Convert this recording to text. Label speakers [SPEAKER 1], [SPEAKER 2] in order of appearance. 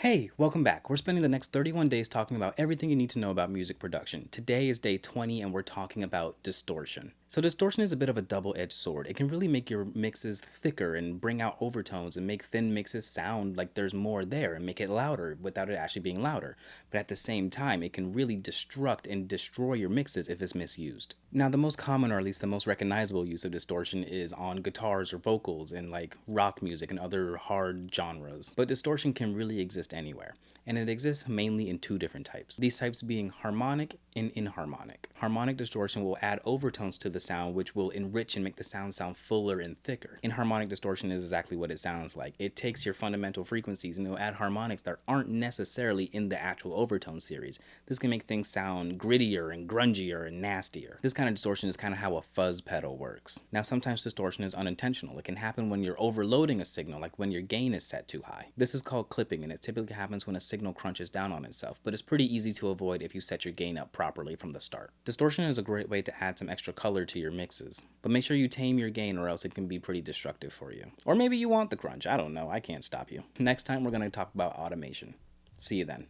[SPEAKER 1] Hey, welcome back. We're spending the next 31 days talking about everything you need to know about music production. Today is day 20 and we're talking about distortion. So distortion is a bit of a double-edged sword. It can really make your mixes thicker and bring out overtones and make thin mixes sound like there's more there and make it louder without it actually being louder. But at the same time, it can really destruct and destroy your mixes if it's misused. Now, the most common, or at least the most recognizable use of distortion is on guitars or vocals in like rock music and other hard genres. But distortion can really exist anywhere, and it exists mainly in two different types. These types being harmonic and inharmonic. Harmonic distortion will add overtones to the sound, which will enrich and make the sound fuller and thicker. Inharmonic distortion is exactly what it sounds like. It takes your fundamental frequencies and it'll add harmonics that aren't necessarily in the actual overtone series. This can make things sound grittier and grungier and nastier. This kind of distortion is kind of how a fuzz pedal works. Now, sometimes distortion is unintentional. It can happen when you're overloading a signal, like when your gain is set too high. This is called clipping, and it typically happens when a signal crunches down on itself, but it's pretty easy to avoid if you set your gain up properly from the start. Distortion is a great way to add some extra color to your mixes, but make sure you tame your gain or else it can be pretty destructive for you. Or maybe you want the crunch, I don't know, I can't stop you. Next time we're going to talk about automation. See you then.